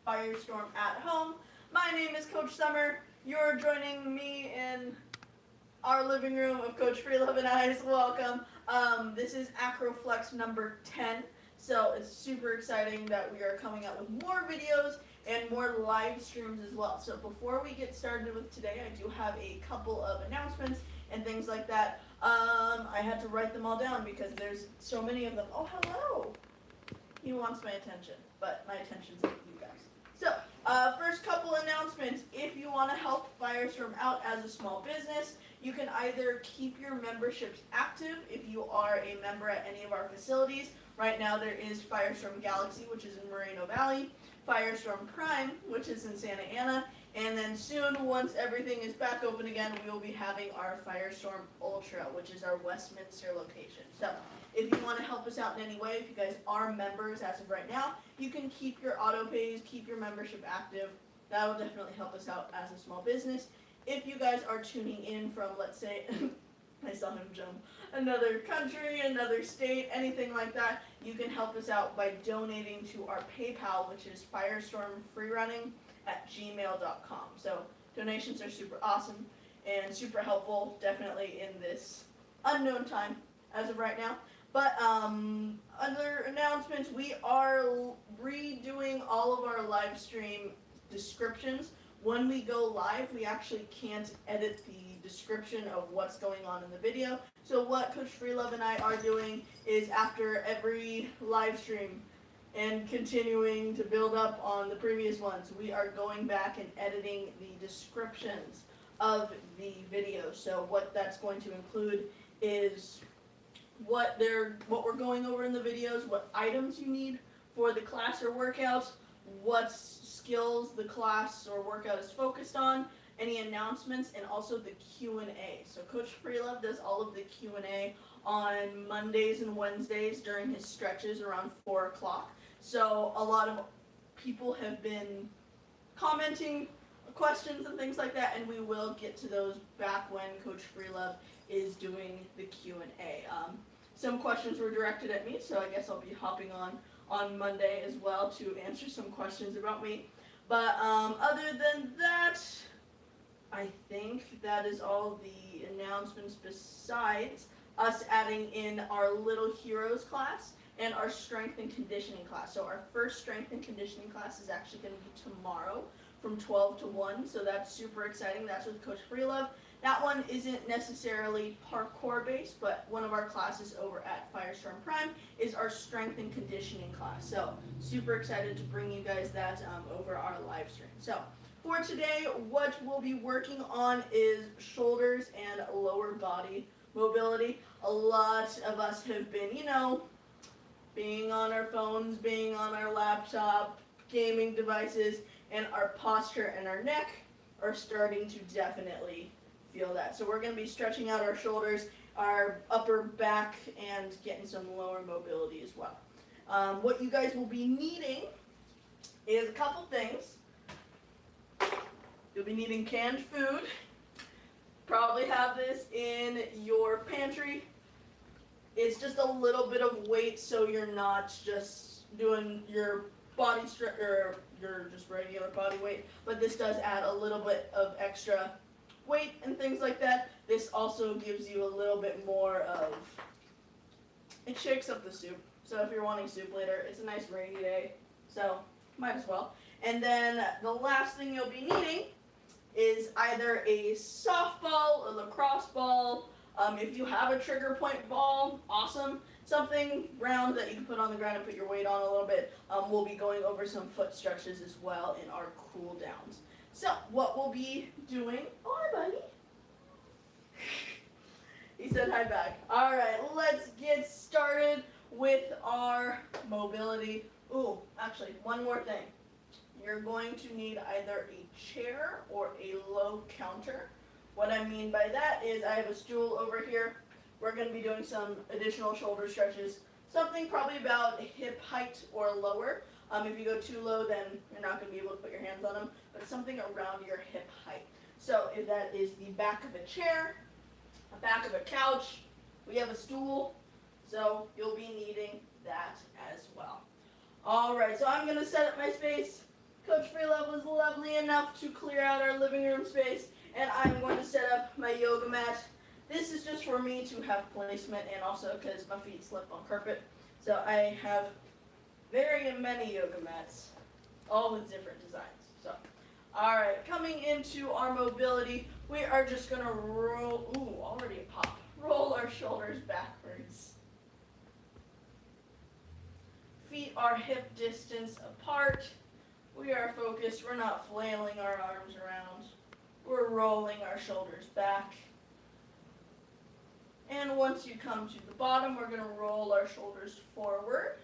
Firestorm at Home. My name is Coach Sunmer. You're joining me in our living room of Coach Freelove and I's. Welcome. This is AcroFlex number 10. So it's super exciting that we are coming out with more videos and more live streams as well. So before we get started with today, I do have a couple of announcements and things like that. I had to write them all down because there's so many of them. Oh, hello. He wants my attention, but my attention's with you guys. So, first couple announcements. If you want to help Firestorm out as a small business, you can either keep your memberships active if you are a member at any of our facilities. Right now there is Firestorm Galaxy, which is in Moreno Valley, Firestorm Prime, which is in Santa Ana, and then soon, once everything is back open again, we will be having our Firestorm Ultra, which is our Westminster location. So, if you want to help us out in any way, if you guys are members as of right now, you can keep your auto pays, keep your membership active. That will definitely help us out as a small business. If you guys are tuning in from, let's say, I saw him jump, another country, another state, anything like that, you can help us out by donating to our PayPal, which is firestormfreerunning@gmail.com. So donations are super awesome and super helpful, definitely in this unknown time as of right now. But other announcements, we are redoing all of our live stream descriptions. When we go live, we actually can't edit the description of what's going on in the video. So what Coach Freelove and I are doing is after every live stream and continuing to build up on the previous ones, we are going back and editing the descriptions of the video. So what that's going to include is what we're going over in the videos, what items you need for the class or workouts, what skills the class or workout is focused on, any announcements, and also the Q&A. So Coach Freelove does all of the Q&A on Mondays and Wednesdays during his stretches around 4 o'clock. So a lot of people have been commenting questions and things like that, and we will get to those back when Coach Freelove is doing the Q&A. Some questions were directed at me, so I guess I'll be hopping on Monday as well to answer some questions about me. But other than that, I think that is all the announcements besides us adding in our Little Heroes class and our strength and conditioning class. So our first strength and conditioning class is actually going to be tomorrow from 12 to 1, so that's super exciting. That's with Coach Freelove. That one isn't necessarily parkour based, but one of our classes over at Firestorm Prime is our strength and conditioning class. So super excited to bring you guys that over our live stream. So for today, what we'll be working on is shoulders and lower body mobility. A lot of us have been, being on our phones, being on our laptop, gaming devices, and our posture and our neck are starting to definitely feel that. So we're going to be stretching out our shoulders, our upper back, and getting some lower mobility as well. What you guys will be needing is a couple things. You'll be needing canned food. Probably have this in your pantry. It's just a little bit of weight so you're not just doing your body or your just regular body weight, but this does add a little bit of extra weight and things like that. This also gives you a little bit more of, it shakes up the soup. So if you're wanting soup later, it's a nice rainy day, so might as well. And then the last thing you'll be needing is either a softball, a lacrosse ball. If you have a trigger point ball, awesome. Something round that you can put on the ground and put your weight on a little bit. We'll be going over some foot stretches as well in our cool downs. So what we'll be doing, oh hi buddy. He said hi back. All right, let's get started with our mobility. Ooh, actually, one more thing. You're going to need either a chair or a low counter. What I mean by that is I have a stool over here. We're going to be doing some additional shoulder stretches, something probably about hip height or lower. If you go too low, then you're not going to be able to put your hands on them, but something around your hip height. So if that is the back of a chair, the back of a couch, we have a stool, so you'll be needing that as well. All right, so I'm going to set up my space. Coach Freelove was lovely enough to clear out our living room space, and I'm going to set up my yoga mat. This is just for me to have placement and also because my feet slip on carpet. So I have very many yoga mats, all with different designs. So, alright, coming into our mobility, we are just going to roll, already a pop, roll our shoulders backwards. Feet are hip distance apart. We are focused, we're not flailing our arms around. We're rolling our shoulders back. And once you come to the bottom, we're going to roll our shoulders forward.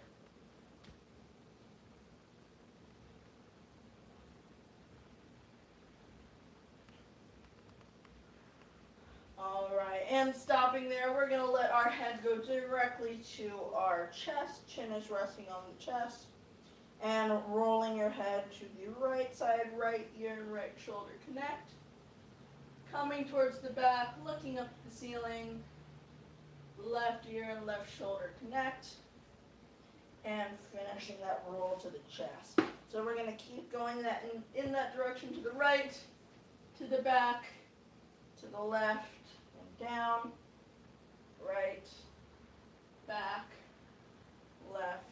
Alright, and stopping there, we're going to let our head go directly to our chest. Chin is resting on the chest. And rolling your head to the right side, right ear and right shoulder connect. Coming towards the back, looking up at the ceiling. Left ear and left shoulder connect. And finishing that roll to the chest. So we're going to keep going that in that direction to the right, to the back, to the left, and down, right, back, left,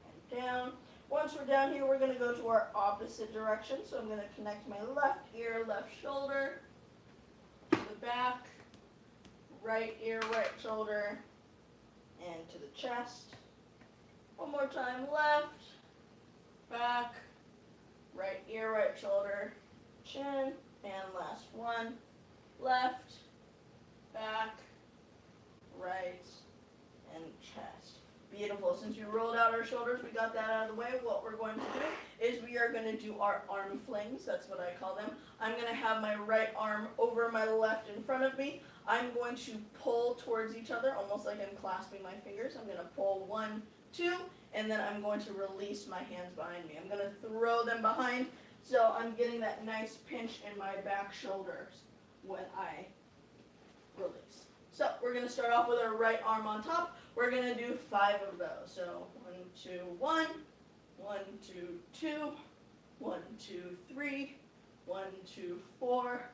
and down. Once we're down here, we're going to go to our opposite direction. So I'm going to connect my left ear, left shoulder, to the back, right ear, right shoulder, and to the chest. One more time, left, back, right ear, right shoulder, chin, and last one, left, back, right, and chest. Beautiful. Since we rolled out our shoulders, we got that out of the way, what we're going to do is we are going to do our arm flings. That's what I call them. I'm going to have my right arm over my left in front of me. I'm going to pull towards each other, almost like I'm clasping my fingers. I'm going to pull 1, 2, and then I'm going to release my hands behind me. I'm going to throw them behind, so I'm getting that nice pinch in my back shoulders when I release. So we're going to start off with our right arm on top. We're going to do 5 of those. So 1, 2, 1, 1, 2, 2, 1, 2, 3, 1, 2, 4,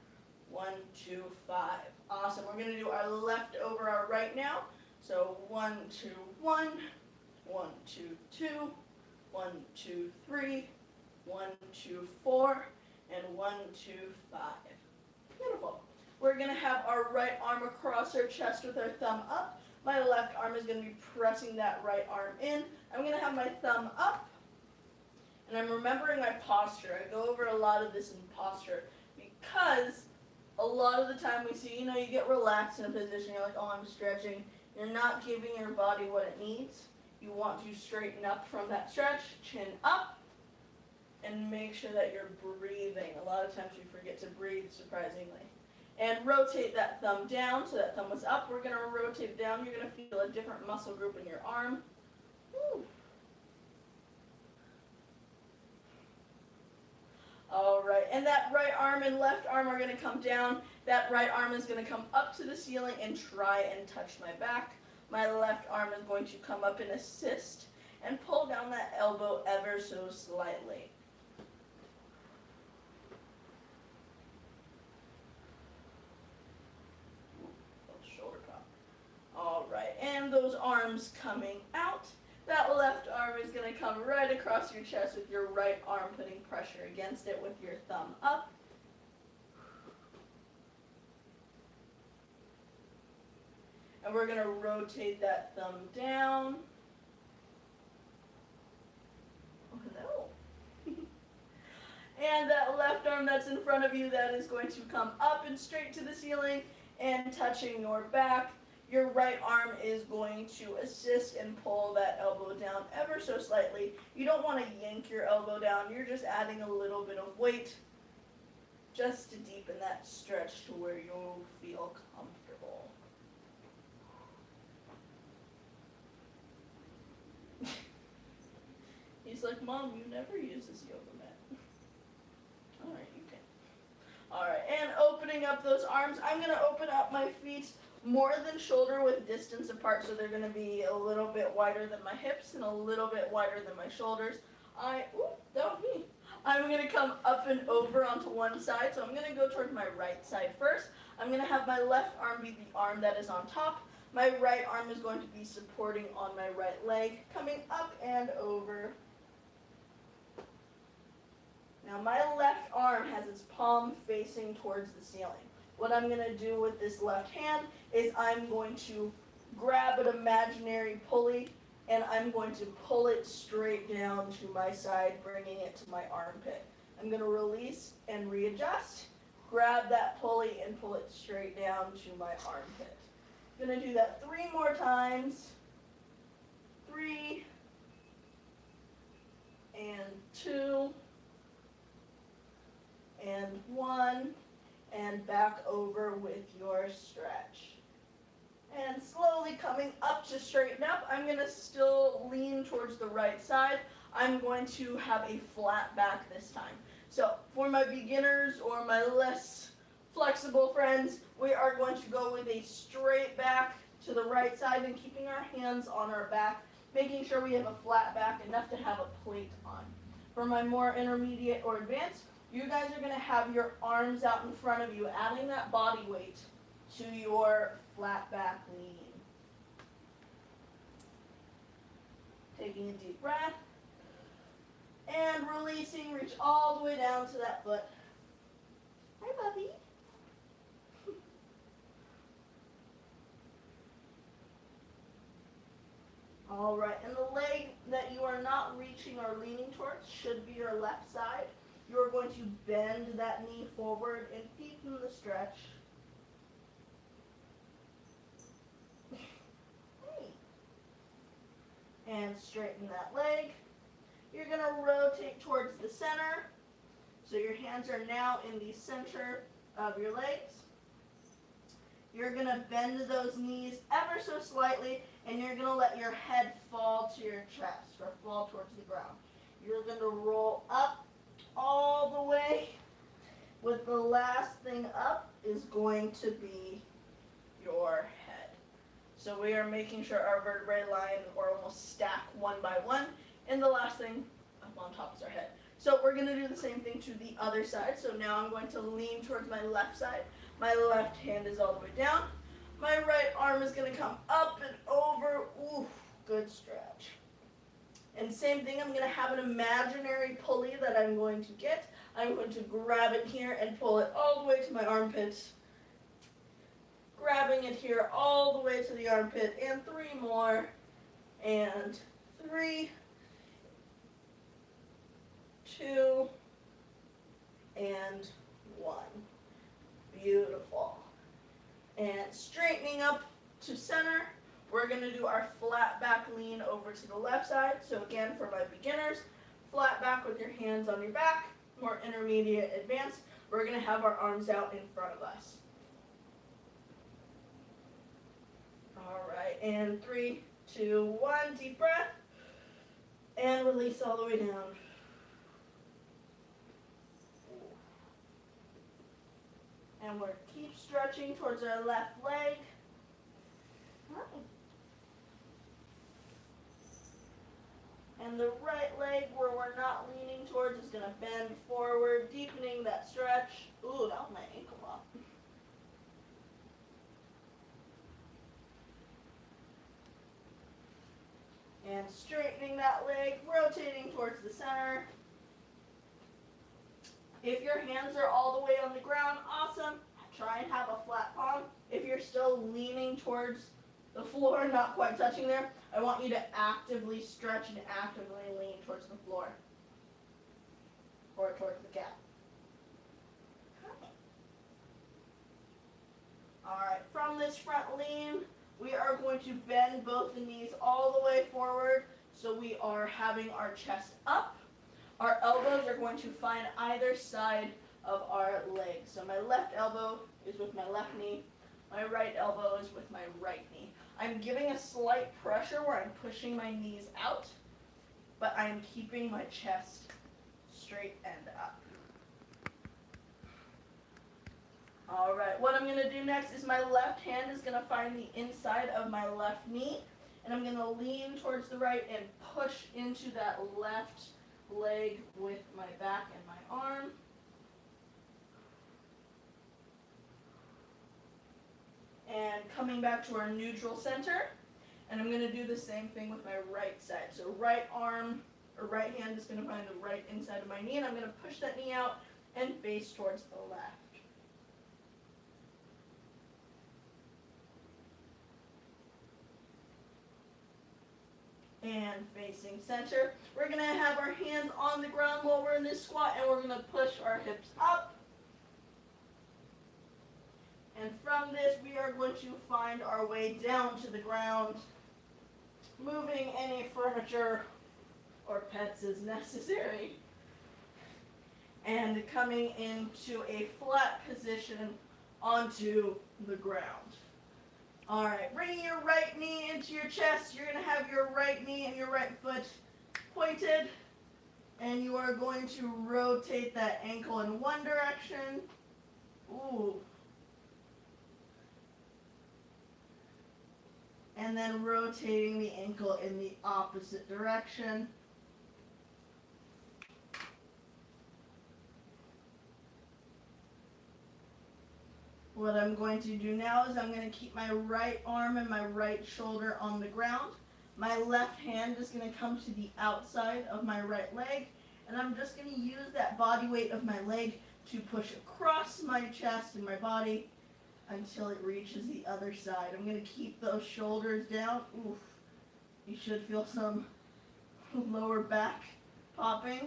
1, 2, 5. Awesome. We're going to do our left over our right now. So 1, 2, 1, 1, 2, 2, 1, 2, 3, 1, 2, 4, and 1, 2, 5. Beautiful. We're going to have our right arm across our chest with our thumb up. My left arm is going to be pressing that right arm in. I'm going to have my thumb up, and I'm remembering my posture. I go over a lot of this in posture because a lot of the time we see, you get relaxed in a position, you're like, oh, I'm stretching. You're not giving your body what it needs. You want to straighten up from that stretch, chin up, and make sure that you're breathing. A lot of times we forget to breathe, surprisingly. And rotate that thumb down, so that thumb was up. We're going to rotate it down. You're going to feel a different muscle group in your arm. Woo. All right, and that right arm and left arm are going to come down. That right arm is going to come up to the ceiling and try and touch my back. My left arm is going to come up and assist and pull down that elbow ever so slightly. Shoulder pop. All right, and those arms coming out. That left arm is going to come right across your chest with your right arm putting pressure against it with your thumb up. And we're going to rotate that thumb down. Oh, hello. And that left arm that's in front of you, that is going to come up and straight to the ceiling and touching your back. Your right arm is going to assist and pull that elbow down ever so slightly. You don't want to yank your elbow down. You're just adding a little bit of weight just to deepen that stretch to where you'll feel comfortable. He's like, Mom, you never use this yoga mat. All right, you can. All right, and opening up those arms, I'm going to open up my feet more than shoulder width distance apart, so they're going to be a little bit wider than my hips and a little bit wider than my shoulders. That was me. I'm I'm going to come up and over onto one side. So I'm going to go towards my right side first. I'm going to have my left arm be the arm that is on top. My right arm is going to be supporting on my right leg, coming up and over. Now my left arm has its palm facing towards the ceiling. What I'm going to do with this left hand is I'm going to grab an imaginary pulley and I'm going to pull it straight down to my side, bringing it to my armpit. I'm going to release and readjust, grab that pulley and pull it straight down to my armpit. I'm going to do that 3 more times. 3 and 2 and 1, and back over with your stretch. And slowly coming up to straighten up, I'm going to still lean towards the right side. I'm going to have a flat back this time. So for my beginners or my less flexible friends, we are going to go with a straight back to the right side and keeping our hands on our back, making sure we have a flat back enough to have a plate on. For my more intermediate or advanced, you guys are going to have your arms out in front of you, adding that body weight to your flat back lean. Taking a deep breath and releasing, reach all the way down to that foot. Hi, Bubby. All right, and the leg that you are not reaching or leaning towards should be your left side. You are going to bend that knee forward and deepen the stretch. And straighten that leg. You're going to rotate towards the center. So your hands are now in the center of your legs. You're going to bend those knees ever so slightly, and you're going to let your head fall to your chest or fall towards the ground. You're going to roll up all the way, with the last thing up is going to be your head. So we are making sure our vertebrae line or almost stack one by one, and the last thing up on top is our head. So we're going to do the same thing to the other side. So now I'm going to lean towards my left side. My left hand is all the way down. My right arm is going to come up and over. Ooh, good stretch. And same thing, I'm going to have an imaginary pulley that I'm going to get. I'm going to grab it here and pull it all the way to my armpits. Grabbing it here all the way to the armpit. And 3 more. And 3, 2, and 1. Beautiful. And straightening up to center. We're going to do our flat back lean over to the left side. So again, for my beginners, flat back with your hands on your back. More intermediate, advanced, we're going to have our arms out in front of us. All right, and 3, 2, 1, deep breath. And release all the way down. And we'll keep stretching towards our left leg. And the right leg, where we're not leaning towards, is going to bend forward, deepening that stretch. Ooh, that was my ankle up. And straightening that leg, rotating towards the center. If your hands are all the way on the ground, awesome. Try and have a flat palm. If you're still leaning towards the floor, not quite touching there, I want you to actively stretch and actively lean towards the floor or towards the gap. All right, from this front lean, we are going to bend both the knees all the way forward, so we are having our chest up. Our elbows are going to find either side of our legs. So my left elbow is with my left knee, my right elbow is with my right knee. I'm giving a slight pressure where I'm pushing my knees out, but I am keeping my chest straight and up. All right, what I'm going to do next is my left hand is going to find the inside of my left knee, and I'm going to lean towards the right and push into that left leg with my back and my and coming back to our neutral center. And I'm going to do the same thing with my right side. So right arm or right hand is going to find the right inside of my knee, and I'm going to push that knee out and face towards the left. And facing center. We're going to have our hands on the ground while we're in this squat, and we're going to push our hips up. And from this, we are going to find our way down to the ground, moving any furniture or pets as necessary, and coming into a flat position onto the ground. All right, bringing your right knee into your chest. You're going to have your right knee and your right foot pointed, and you are going to rotate that ankle in one direction. Ooh. And then rotating the ankle in the opposite direction. What I'm going to do now is I'm going to keep my right arm and my right shoulder on the ground. My left hand is going to come to the outside of my right leg, and I'm just going to use that body weight of my leg to push across my chest and my body until it reaches the other side. I'm going to keep those shoulders down. Oof. You should feel some lower back popping.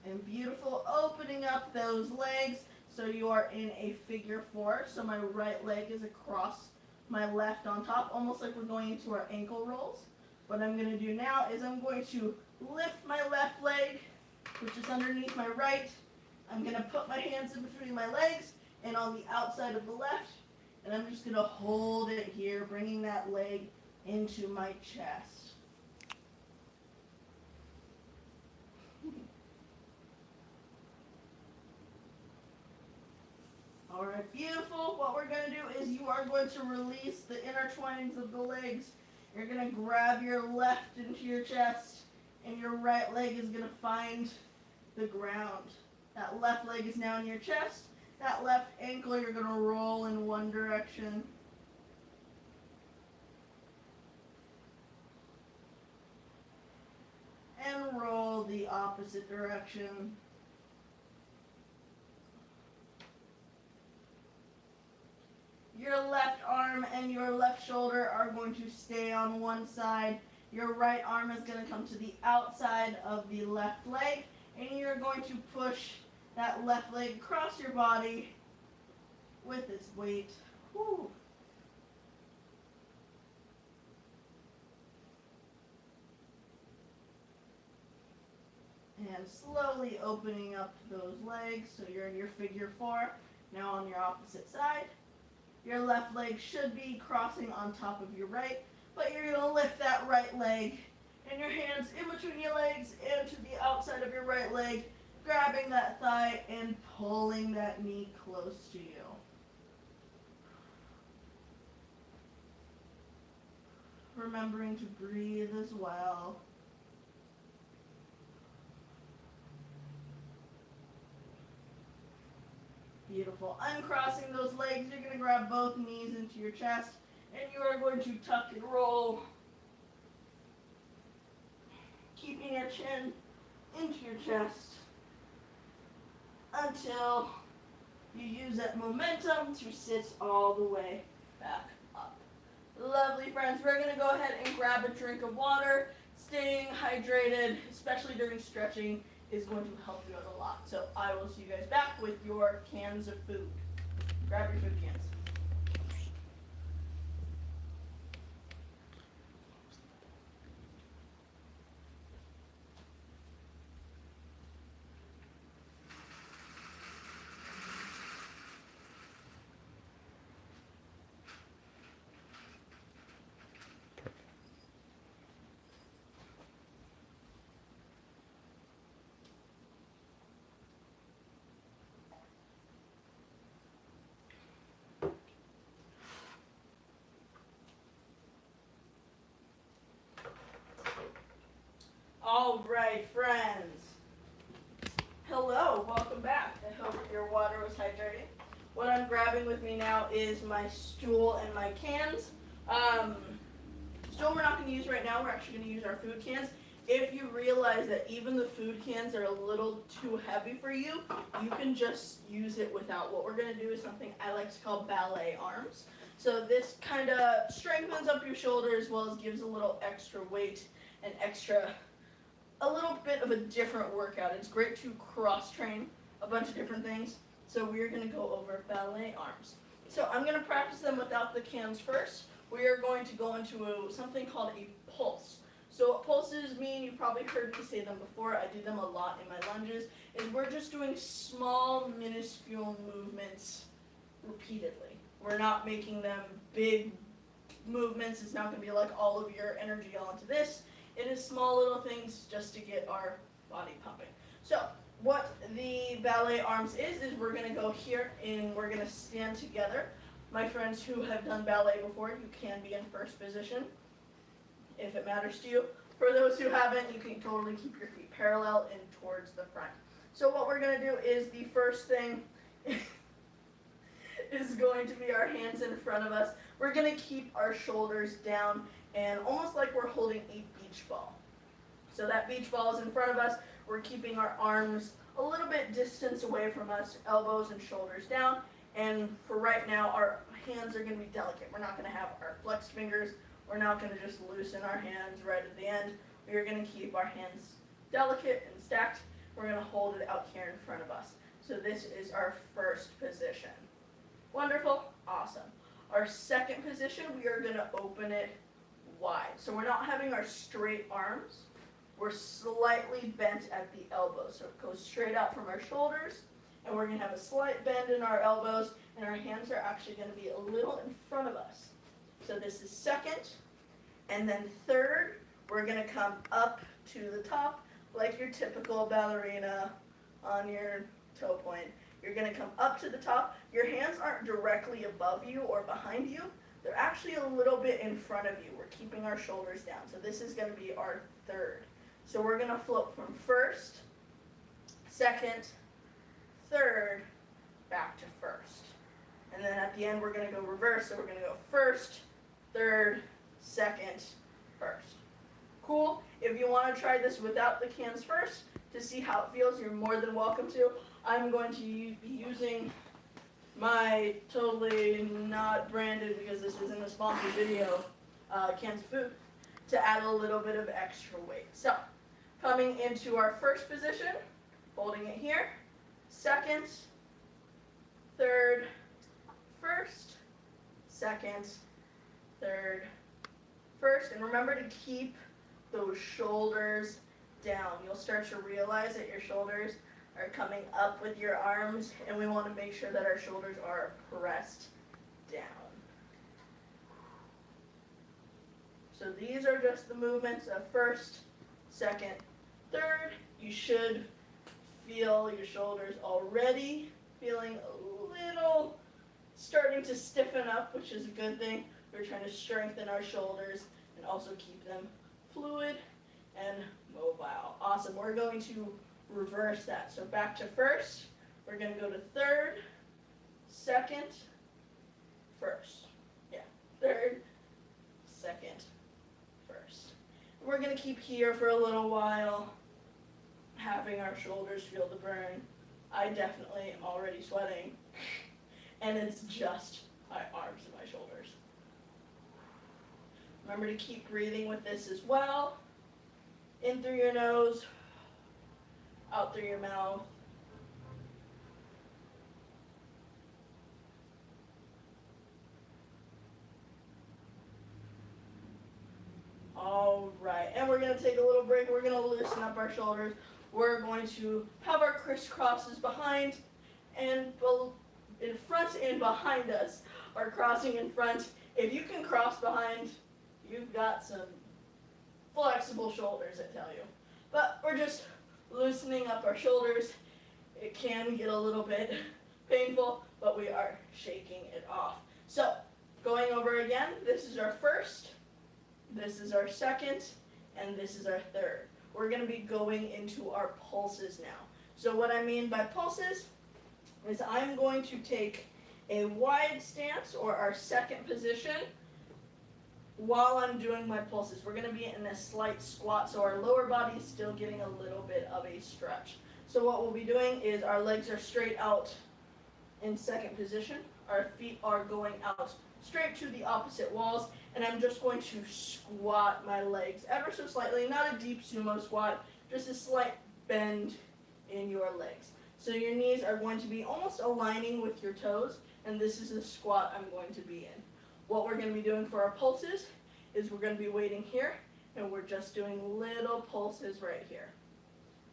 And beautiful, opening up those legs so you are in a figure four. So my right leg is across my left on top, almost like we're going into our ankle rolls. What I'm going to do now is I'm going to lift my left leg, which is underneath my right. I'm going to put my hands in between my legs and on the outside of the left, and I'm just going to hold it here, bringing that leg into my chest. All right, beautiful. What we're going to do is you are going to release the intertwinings of the legs. You're going to grab your left into your chest, and your right leg is going to find the ground. That left leg is now in your chest. That left ankle you're going to roll in one direction. And roll the opposite direction. Your left arm and your left shoulder are going to stay on one side. Your right arm is going to come to the outside of the left leg, and you're going to push that left leg across your body with its weight. Woo. And slowly opening up those legs so you're in your figure four. Now on your opposite side. Your left leg should be crossing on top of your right, but you're going to lift that right leg and your hands in between your legs and to the outside of your right leg, grabbing that thigh and pulling that knee close to you. Remembering to breathe as well. Beautiful. Uncrossing those legs, you're going to grab both knees into your chest, and you are going to tuck and roll, keeping your chin into your chest until you use that momentum to sit all the way back up. Lovely, friends. We're going to go ahead and grab a drink of water. Staying hydrated, especially during stretching, is going to help you out a lot. So I will see you guys back with your cans of food. Grab your food cans. All right, friends. Hello, welcome back. I hope your water was hydrating. What I'm grabbing with me now is my stool and my cans. Stool we're not going to use right now, we're actually going to use our food cans. If you realize that even the food cans are a little too heavy for you, you can just use it without. What we're going to do is something I like to call ballet arms. So this kind of strengthens up your shoulder as well as gives a little extra weight and a little bit of a different workout. It's great to cross-train a bunch of different things. So we're going to go over ballet arms. So I'm going to practice them without the cans first. We are going to go into something called a pulse. So what pulses mean, you've probably heard me say them before, I do them a lot in my lunges, is we're just doing small, minuscule movements repeatedly. We're not making them big movements. It's not going to be like all of your energy onto this. It is small little things just to get our body pumping. So what the ballet arms is we're going to go here and we're going to stand together. My friends who have done ballet before, you can be in first position if it matters to you. For those who haven't, you can totally keep your feet parallel and towards the front. So what we're going to do is the first thing is going to be our hands in front of us. We're going to keep our shoulders down and almost like we're holding a beach ball. So that beach ball is in front of us. We're keeping our arms a little bit distance away from us, elbows and shoulders down. And for right now, our hands are going to be delicate. We're not going to have our flexed fingers. We're not going to just loosen our hands right at the end. We are going to keep our hands delicate and stacked. We're going to hold it out here in front of us. So this is our first position. Wonderful. Awesome. Our second position, we are going to open it wide. So we're not having our straight arms. We're slightly bent at the elbows. So it goes straight out from our shoulders. And we're going to have a slight bend in our elbows. And our hands are actually going to be a little in front of us. So this is second. And then third, we're going to come up to the top like your typical ballerina on your toe point. You're going to come up to the top. Your hands aren't directly above you or behind you. They're actually a little bit in front of you. We're keeping our shoulders down. So this is going to be our third. So we're going to float from first, second, third, back to first. And then at the end, we're going to go reverse. So we're going to go first, third, second, first. Cool. If you want to try this without the cans first to see how it feels, you're more than welcome to. I'm going to be using my totally not branded, because this isn't a sponsored video, cans of food to add a little bit of extra weight. So coming into our first position, holding it here, second, third, first, second, third, first, and remember to keep those shoulders down. You'll start to realize that your shoulders are coming up with your arms, and we want to make sure that our shoulders are pressed down. So these are just the movements of first, second, third. You should feel your shoulders already feeling a little starting to stiffen up, which is a good thing. We're trying to strengthen our shoulders and also keep them fluid and mobile. Awesome. We're going to reverse that. So back to first. We're going to go to third, second, first. Yeah, third, second, first. We're going to keep here for a little while, having our shoulders feel the burn. I definitely am already sweating, and it's just my arms and my shoulders. Remember to keep breathing with this as well. In through your nose, out through your mouth. All right, and we're going to take a little break. We're going to loosen up our shoulders. We're going to have our crisscrosses behind and in front and behind us are crossing in front. If you can cross behind, you've got some flexible shoulders, I tell you. But we're just loosening up our shoulders. It can get a little bit painful, but we are shaking it off. So, going over again, this is our first, this is our second, and this is our third. We're going to be going into our pulses now. So what I mean by pulses is I'm going to take a wide stance, or our second position, while I'm doing my pulses. We're going to be in a slight squat, so our lower body is still getting a little bit of a stretch. So what we'll be doing is our legs are straight out in second position. Our feet are going out straight to the opposite walls, and I'm just going to squat my legs ever so slightly, not a deep sumo squat, just a slight bend in your legs. So your knees are going to be almost aligning with your toes, and this is the squat I'm going to be in. What we're going to be doing for our pulses is we're going to be waiting here, and we're just doing little pulses right here.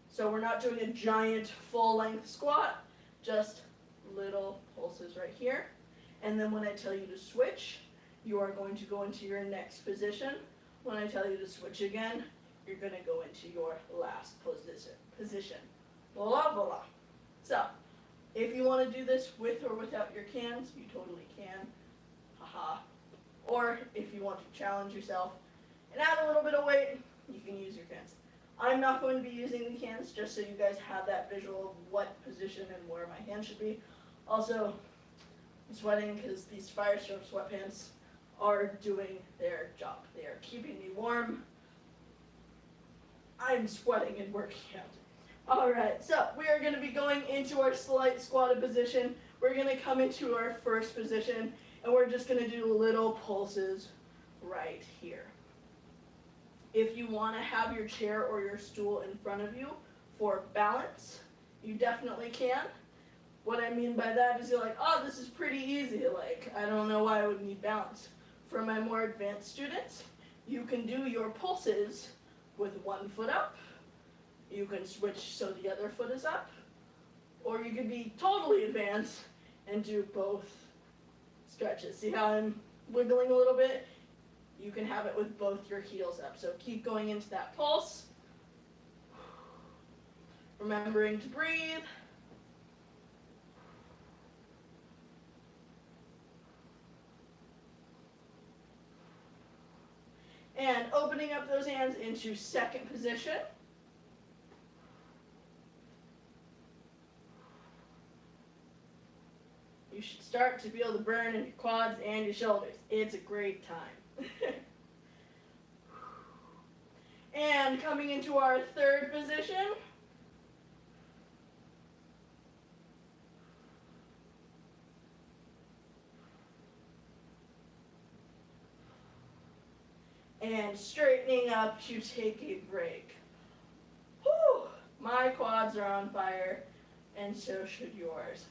So we're not doing a giant full-length squat, just little pulses right here. And then when I tell you to switch, you are going to go into your next position. When I tell you to switch again, you're going to go into your last position. Voila, voila. So, if you want to do this with or without your cans, you totally can. Haha. Or if you want to challenge yourself and add a little bit of weight, you can use your cans. I'm not going to be using the cans, just so you guys have that visual of what position and where my hand should be. Also, I'm sweating because these Firestorm sweatpants are doing their job. They are keeping me warm. I'm sweating and working out. Alright, so we are going to be going into our slight squatted position. We're going to come into our first position, and we're just going to do little pulses right here. If you want to have your chair or your stool in front of you for balance, you definitely can. What I mean by that is you're like, oh, this is pretty easy. Like, I don't know why I would need balance. For my more advanced students, you can do your pulses with one foot up. You can switch so the other foot is up. Or you could be totally advanced and do both stretches. See how I'm wiggling a little bit? You can have it with both your heels up. So keep going into that pulse. Remembering to breathe. And opening up those hands into second position. You should start to feel the burn in your quads and your shoulders. It's a great time. And coming into our third position. And straightening up to take a break. Whew, my quads are on fire, and so should yours.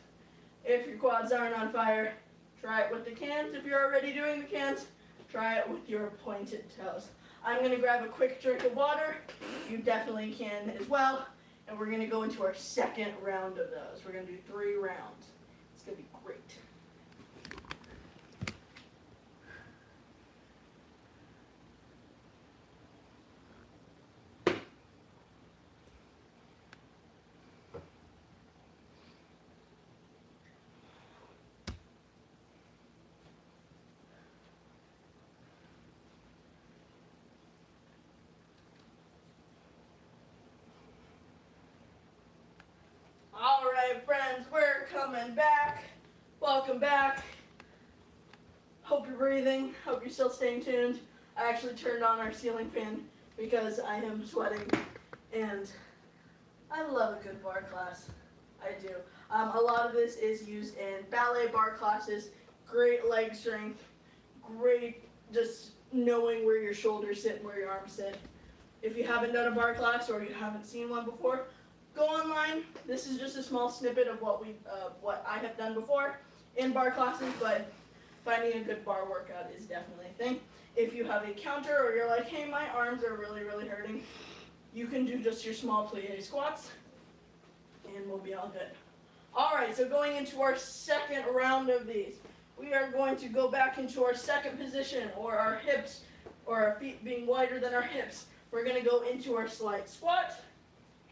If your quads aren't on fire, try it with the cans. If you're already doing the cans, try it with your pointed toes. I'm going to grab a quick drink of water. You definitely can as well. And we're going to go into our second round of those. We're going to do 3 rounds. It's going to be great. Alright friends, we're coming back. Welcome back. Hope you're breathing. Hope you're still staying tuned. I actually turned on our ceiling fan because I am sweating, and I love a good bar class. I do. A lot of this is used in ballet bar classes. Great leg strength. Great just knowing where your shoulders sit and where your arms sit. If you haven't done a bar class or you haven't seen one before, go online. This is just a small snippet of what I have done before in bar classes, but finding a good bar workout is definitely a thing. If you have a counter or you're like, hey, my arms are really, really hurting, you can do just your small plie squats, and we'll be all good. All right, so going into our second round of these, we are going to go back into our second position, or our hips, or our feet being wider than our hips. We're going to go into our slight squat.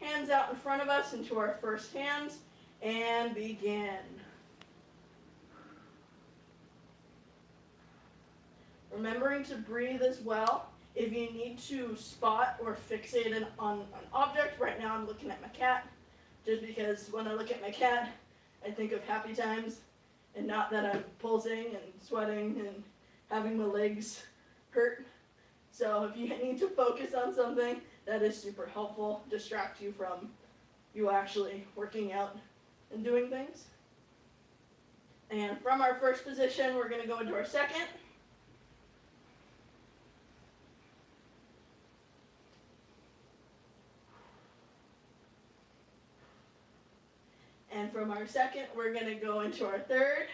Hands out in front of us into our first hands, and begin. Remembering to breathe as well. If you need to spot or fixate on an object, right now I'm looking at my cat. just because when I look at my cat, I think of happy times and not that I'm pulsing and sweating and having my legs hurt. So if you need to focus on something, that is super helpful. Distract you from you actually working out and doing things. And from our first position, we're going to go into our second. And from our second, we're going to go into our third.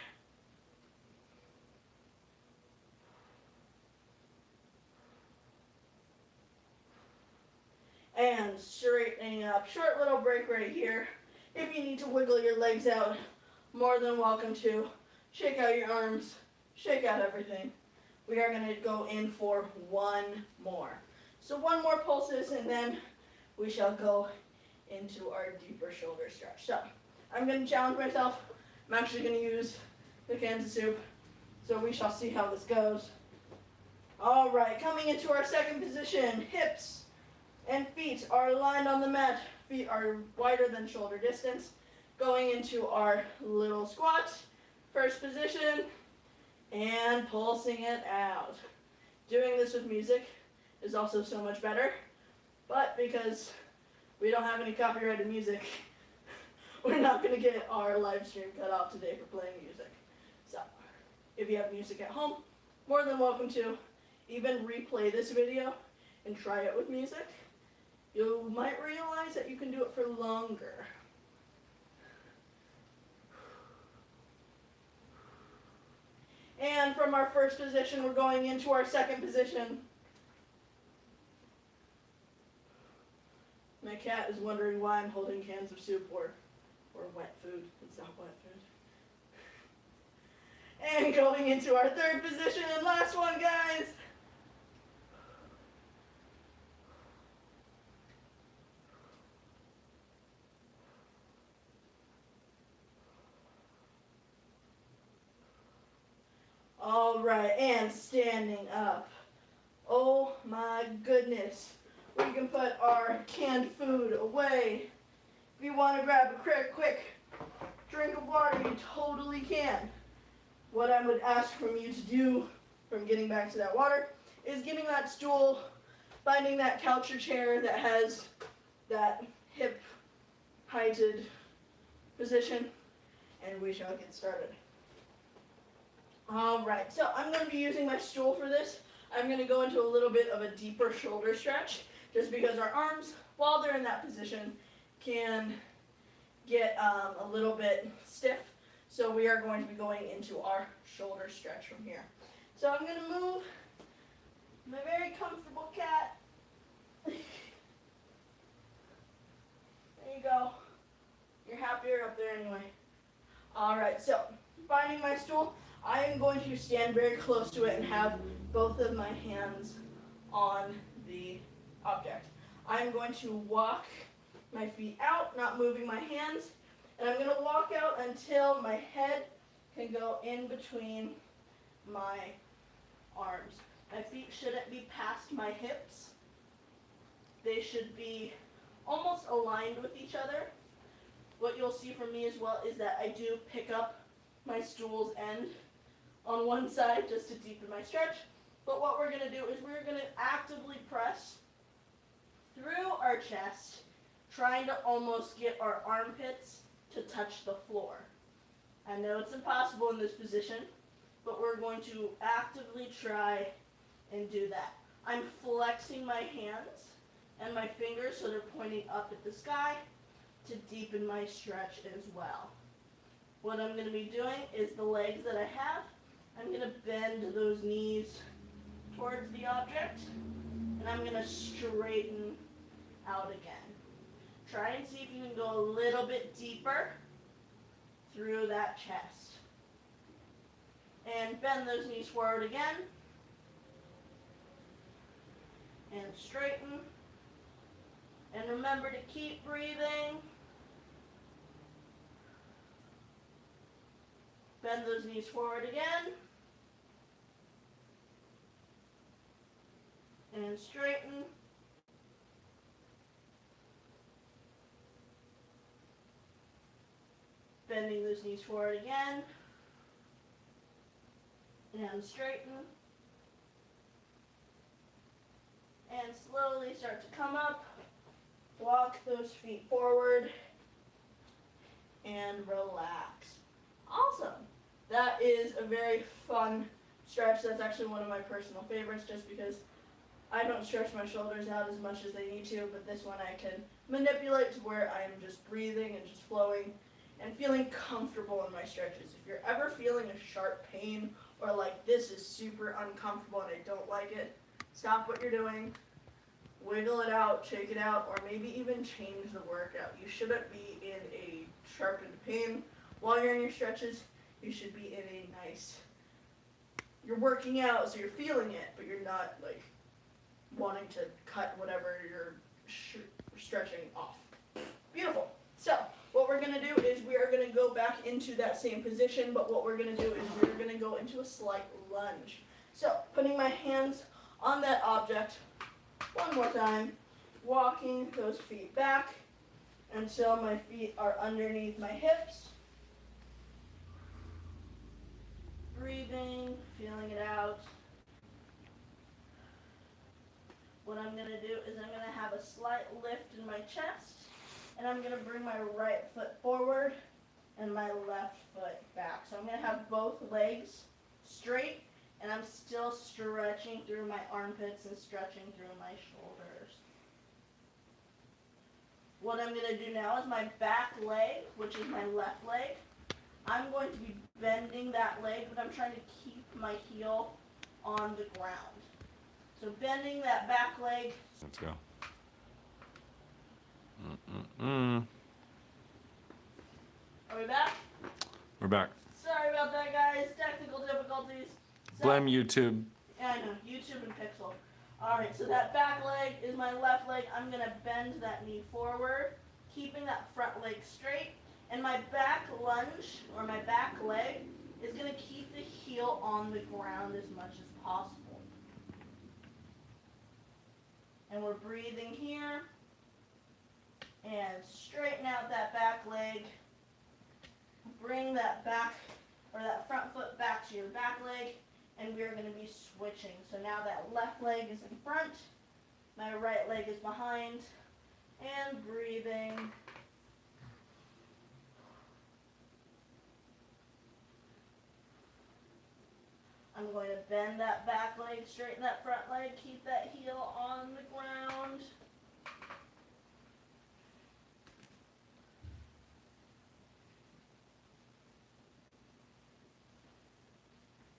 And straightening up. Short little break right here. If you need to wiggle your legs out, more than welcome to. Shake out your arms. Shake out everything. We are going to go in for one more. So one more pulses, and then we shall go into our deeper shoulder stretch. So I'm going to challenge myself. I'm actually going to use the cans of soup. So we shall see how this goes. All right, coming into our second position, hips and feet are aligned on the mat. Feet are wider than shoulder distance. Going into our little squat. First position, and pulsing it out. Doing this with music is also so much better, but because we don't have any copyrighted music, we're not going to get our live stream cut off today for playing music. So, if you have music at home, more than welcome to even replay this video and try it with music. You might realize that you can do it for longer. And from our first position, we're going into our second position. My cat is wondering why I'm holding cans of soup or wet food. It's not wet food. And going into our third position and last one, guys. All right, and standing up. Oh my goodness. We can put our canned food away. If you want to grab a quick drink of water, you totally can. What I would ask from you to do, from getting back to that water, is getting that stool, finding that couch or chair that has that hip heighted position, and we shall get started. All right, so I'm going to be using my stool for this. I'm going to go into a little bit of a deeper shoulder stretch, just because our arms, while they're in that position, can get a little bit stiff. So we are going to be going into our shoulder stretch from here. So I'm going to move my very comfortable cat. There you go. You're happier up there anyway. All right, so finding my stool, I am going to stand very close to it and have both of my hands on the object. I'm going to walk my feet out, not moving my hands, and I'm going to walk out until my head can go in between my arms. My feet shouldn't be past my hips. They should be almost aligned with each other. What you'll see from me as well is that I do pick up my stool's end on one side just to deepen my stretch. But what we're going to do is we're going to actively press through our chest, trying to almost get our armpits to touch the floor. I know it's impossible in this position, but we're going to actively try and do that. I'm flexing my hands and my fingers so they're pointing up at the sky to deepen my stretch as well. What I'm going to be doing is the legs that I have, I'm going to bend those knees towards the object, and I'm going to straighten out again. Try and see if you can go a little bit deeper through that chest. And bend those knees forward again. And straighten. And remember to keep breathing. Bend those knees forward again. And straighten. bending those knees forward again. And straighten. And slowly start to come up. Walk those feet forward. And relax. Awesome. That is a very fun stretch. That's actually one of my personal favorites just because I don't stretch my shoulders out as much as they need to, but this one I can manipulate to where I am just breathing and just flowing and feeling comfortable in my stretches. If you're ever feeling a sharp pain or like this is super uncomfortable and I don't like it, stop what you're doing, wiggle it out, shake it out, or maybe even change the workout. You shouldn't be in a sharpened pain while you're in your stretches. You should be in a nice, you're working out so you're feeling it, but you're not like wanting to cut whatever you're stretching off. Beautiful. So what we're going to do is we are going to go back into that same position, but what we're going to do is we're going to go into a slight lunge. So putting my hands on that object one more time, walking those feet back until my feet are underneath my hips. Breathing, feeling it out. What I'm going to do is I'm going to have a slight lift in my chest, and I'm going to bring my right foot forward and my left foot back. So I'm going to have both legs straight, and I'm still stretching through my armpits and stretching through my shoulders. What I'm going to do now is my back leg, which is my left leg, I'm going to be bending that leg, but I'm trying to keep my heel on the ground. So bending that back leg. Let's go. Are we back? We're back. Sorry about that, guys. Technical difficulties. Blame YouTube. Yeah, I know. YouTube and Pixel. Alright, so that back leg is my left leg. I'm going to bend that knee forward, keeping that front leg straight. And my back lunge, or my back leg, is going to keep the heel on the ground as much as possible. And we're breathing here. And straighten out that back leg. Bring that back, or that front foot back to your back leg. And we're going to be switching. So now that left leg is in front. My right leg is behind. And breathing. I'm going to bend that back leg, straighten that front leg, keep that heel on the ground.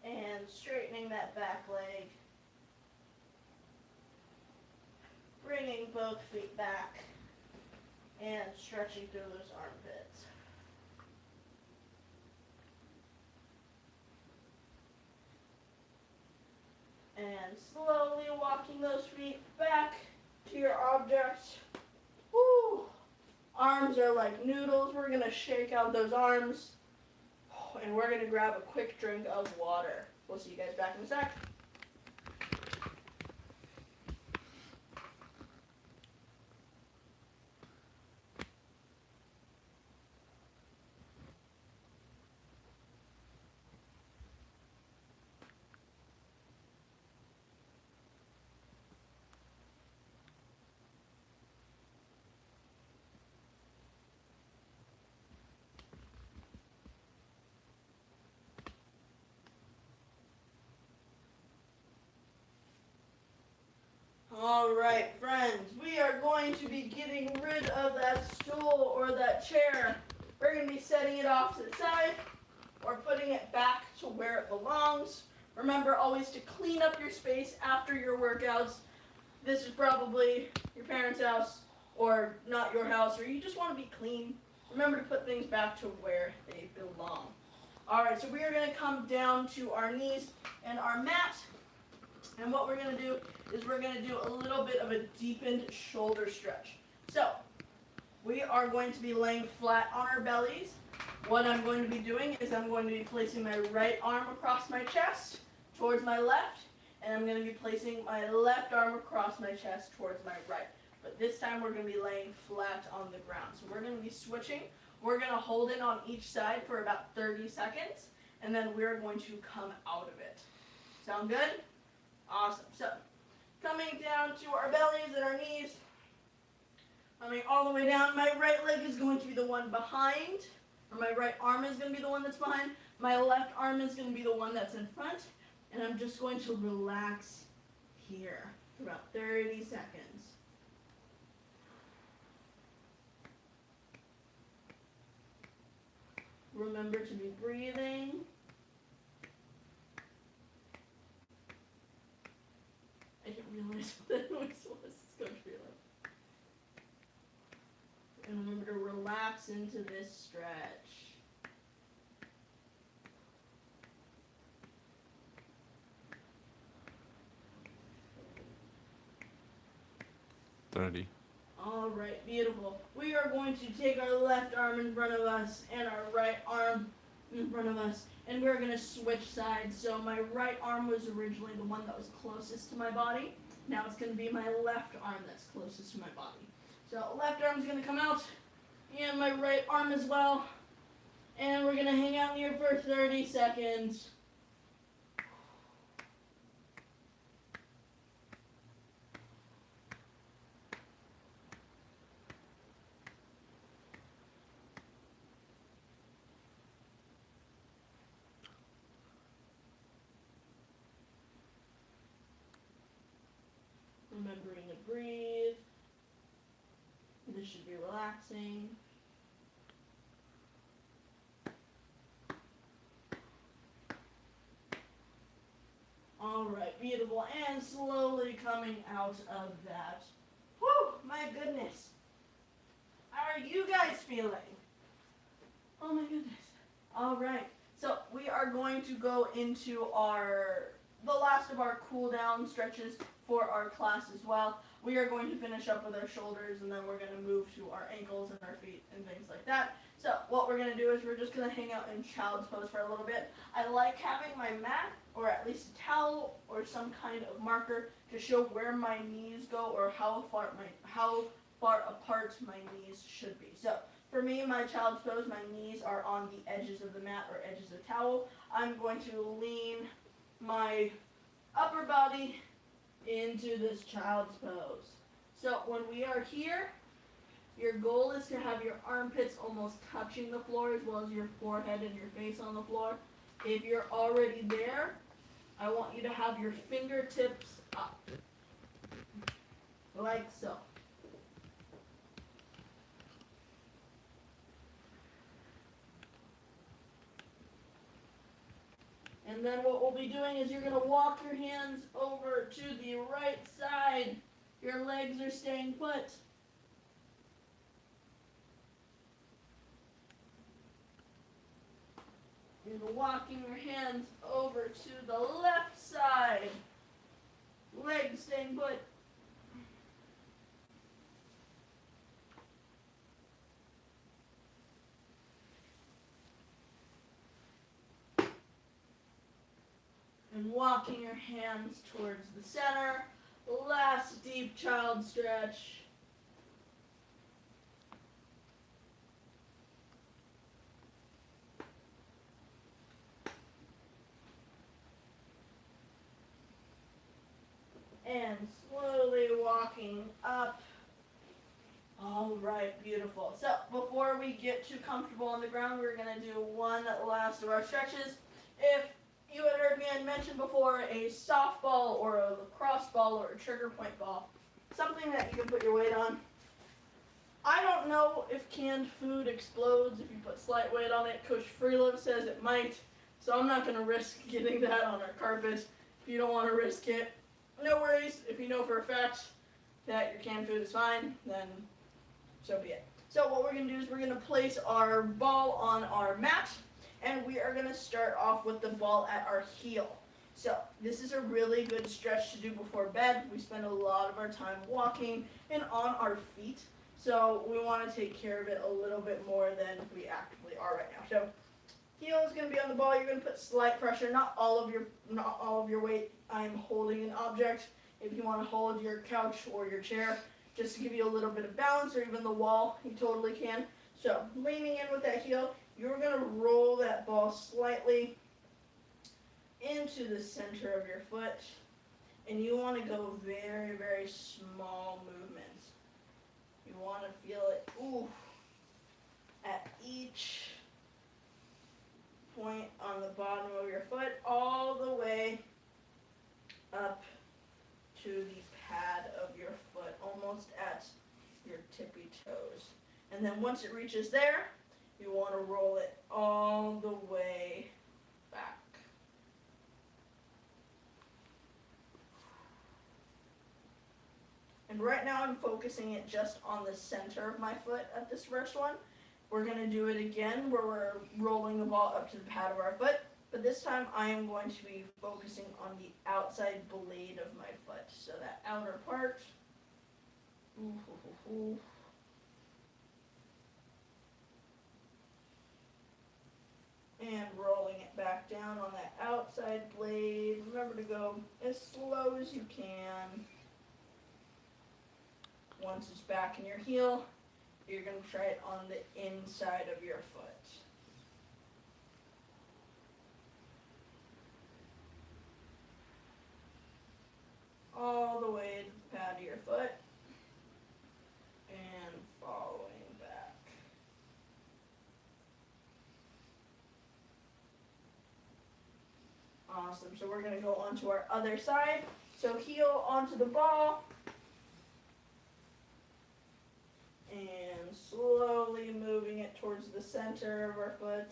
And straightening that back leg. Bringing both feet back and stretching through those armpits. And slowly walking those feet back to your object. Woo! Arms are like noodles. We're going to shake out those arms. And we're going to grab a quick drink of water. We'll see you guys back in a sec. All right, friends, we are going to be getting rid of that stool or that chair. We're going to be setting it off to the side or putting it back to where it belongs. Remember always to clean up your space after your workouts. This is probably your parents' house or not your house, or you just want to be clean. Remember to put things back to where they belong. All right, so we are going to come down to our knees and our mat. And what we're going to do is we're going to do a little bit of a deepened shoulder stretch. So we are going to be laying flat on our bellies. What I'm going to be doing is I'm going to be placing my right arm across my chest towards my left, and I'm going to be placing my left arm across my chest towards my right. but this time we're going to be laying flat on the ground. So we're going to be switching. We're going to hold it on each side for about 30 seconds, and then we're going to come out of it. Sound good? Awesome. So, coming down to our bellies and our knees, coming all the way down. My right leg is going to be the one behind, or my right arm is going to be the one that's behind. My left arm is going to be the one that's in front, and I'm just going to relax here for about 30 seconds. Remember to be breathing. I didn't realize what that noise was. It's going to be like. And remember to relax into this stretch. All right, beautiful. We are going to take our left arm in front of us and our right arm in front of us, and we're going to switch sides. So my right arm was originally the one that was closest to my body. Now it's going to be my left arm that's closest to my body. So left arm's going to come out, and my right arm as well. And we're going to hang out here for 30 seconds. Remembering to breathe. This should be relaxing. All right, beautiful. And slowly coming out of that. Whew, my goodness. How are you guys feeling? Oh my goodness. All right, so we are going to go into the last of our cool down stretches for our class as well. We are going to finish up with our shoulders, and then we're going to move to our ankles and our feet and things like that. So what we're going to do is we're just going to hang out in child's pose for a little bit. I like having my mat, or at least a towel, or some kind of marker to show where my knees go, or how far apart my knees should be. So for me, my child's pose, my knees are on the edges of the mat or edges of the towel. I'm going to lean my upper body into this child's pose. So when we are here, your goal is to have your armpits almost touching the floor as well as your forehead and your face on the floor. If you're already there, I want you to have your fingertips up, like so. And then what we'll be doing is you're going to walk your hands over to the right side. Your legs are staying put. You're walking your hands over to the left side. Legs staying put. And walking your hands towards the center. Last deep child stretch. And slowly walking up. All right, beautiful. So before we get too comfortable on the ground, we're going to do one last of our stretches. If you had heard me mention before a softball or a lacrosse ball or a trigger point ball, something that you can put your weight on. I don't know if canned food explodes if you put slight weight on it. Coach Freelove says it might, so I'm not going to risk getting that on our carpet. If you don't want to risk it, no worries. If you know for a fact that your canned food is fine, then so be it. So what we're going to do is we're going to place our ball on our mat, and we are going to start off with the ball at our heel. So this is a really good stretch to do before bed. We spend a lot of our time walking and on our feet, so we want to take care of it a little bit more than we actively are right now. So heel is going to be on the ball. You're going to put slight pressure, not all of your weight. I'm holding an object. If you want to hold your couch or your chair, just to give you a little bit of balance, or even the wall, you totally can. So, leaning in with that heel, you're going to roll that ball slightly into the center of your foot, and you want to go very, very small movements. You want to feel it, at each point on the bottom of your foot, all the way up to the pad of your foot, almost at your tippy toes. And then once it reaches there, you want to roll it all the way back. And right now I'm focusing it just on the center of my foot at this first one. We're going to do it again where we're rolling the ball up to the pad of our foot, but this time I am going to be focusing on the outside blade of my foot. So that outer part. And rolling it back down on that outside blade. Remember to go as slow as you can. Once it's back in your heel, you're going to try it on the inside of your foot. All the way to the pad of your foot and following back. Awesome. So we're going to go on to our other side. So heel onto the ball. And slowly moving it towards the center of our foot.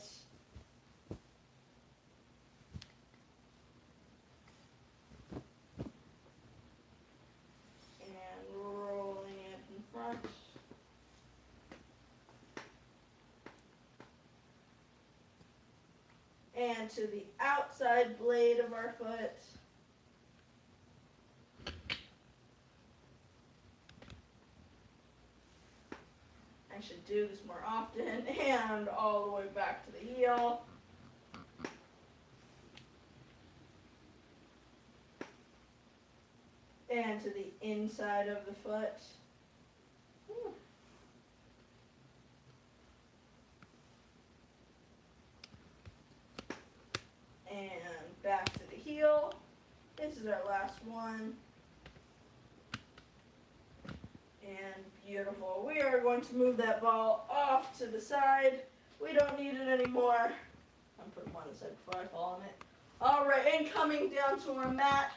And rolling it in front. And to the outside blade of our foot. I should do this more often, and all the way back to the heel. And to the inside of the foot. And back to the heel. This is our last one. And beautiful. We are going to move that ball off to the side. We don't need it anymore. I'm putting one aside before I fall on it. Alright, and coming down to our mat,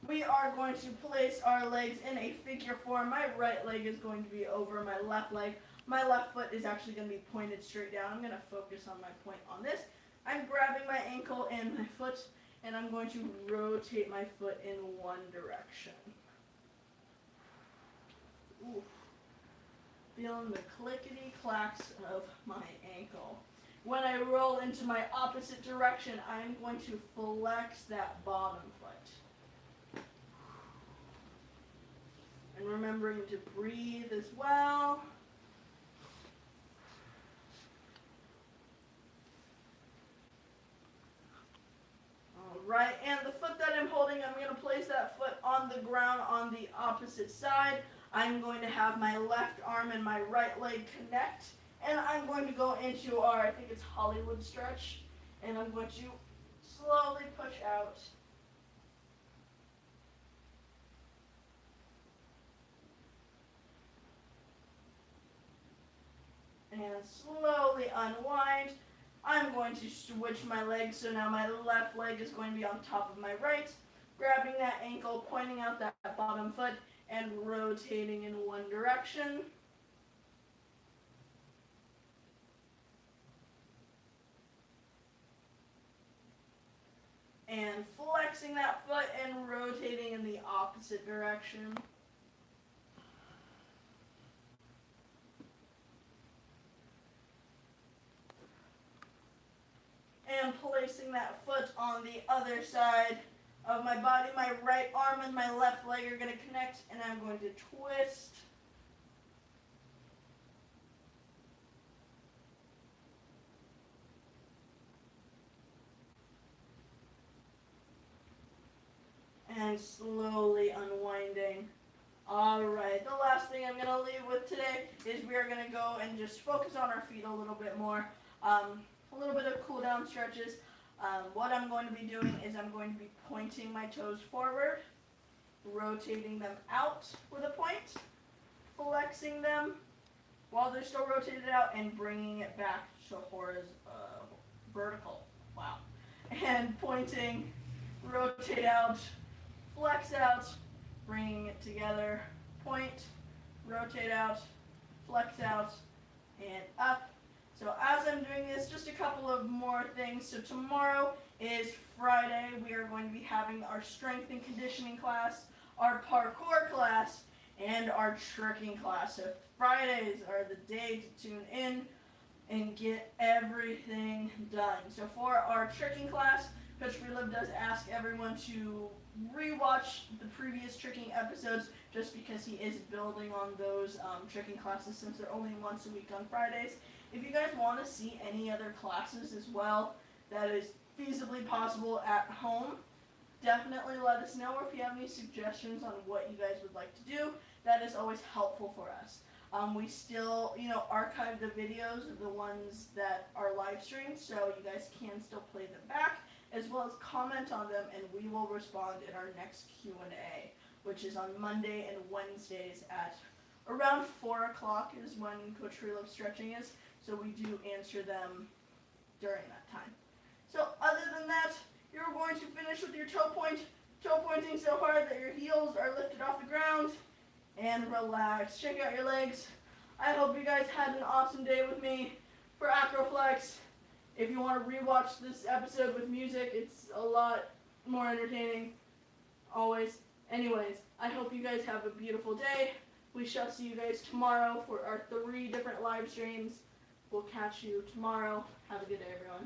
we are going to place our legs in a figure four. My right leg is going to be over my left leg. My left foot is actually going to be pointed straight down. I'm going to focus on my point on this. I'm grabbing my ankle and my foot, and I'm going to rotate my foot in one direction. Ooh. Feeling the clickety-clacks of my ankle. When I roll into my opposite direction, I'm going to flex that bottom foot. And remembering to breathe as well. Alright, and the foot that I'm holding, I'm going to place that foot on the ground on the opposite side. I'm going to have my left arm and my right leg connect, and I'm going to go into our, I think it's Hollywood stretch, and I'm going to slowly push out. And slowly unwind. I'm going to switch my legs, so now my left leg is going to be on top of my right, grabbing that ankle, pointing out that bottom foot, and rotating in one direction. And flexing that foot and rotating in the opposite direction. And placing that foot on the other side of my body. My right arm and my left leg are going to connect, and I'm going to twist. And slowly unwinding Alright, the last thing I'm going to leave with today is we are going to go and just focus on our feet a little bit more. A little bit of cool down stretches. What I'm going to be doing is I'm going to be pointing my toes forward, rotating them out with a point, flexing them while they're still rotated out, and bringing it back to vertical. Wow. And pointing, rotate out, flex out, bringing it together, point, rotate out, flex out, and up. So as I'm doing this, just a couple of more things. So tomorrow is Friday. We are going to be having our strength and conditioning class, our parkour class, and our tricking class. So Fridays are the day to tune in and get everything done. So for our tricking class, Coach Freeliv does ask everyone to rewatch the previous tricking episodes just because he is building on those tricking classes since they're only once a week on Fridays. If you guys want to see any other classes as well that is feasibly possible at home, definitely let us know, or if you have any suggestions on what you guys would like to do, that is always helpful for us. We still, archive the videos of the ones that are live streamed, so you guys can still play them back, as well as comment on them, and we will respond in our next Q&A, which is on Monday and Wednesdays at around 4 o'clock is when Coach Freeliv's stretching is, so we do answer them during that time. So other than that, you're going to finish with your toe pointing so hard that your heels are lifted off the ground, and relax. Shake out your legs. I hope you guys had an awesome day with me for AcroFlex. If you want to rewatch this episode with music, it's a lot more entertaining, always. Anyways, I hope you guys have a beautiful day. We shall see you guys tomorrow for our 3 different live streams. We'll catch you tomorrow. Have a good day, everyone.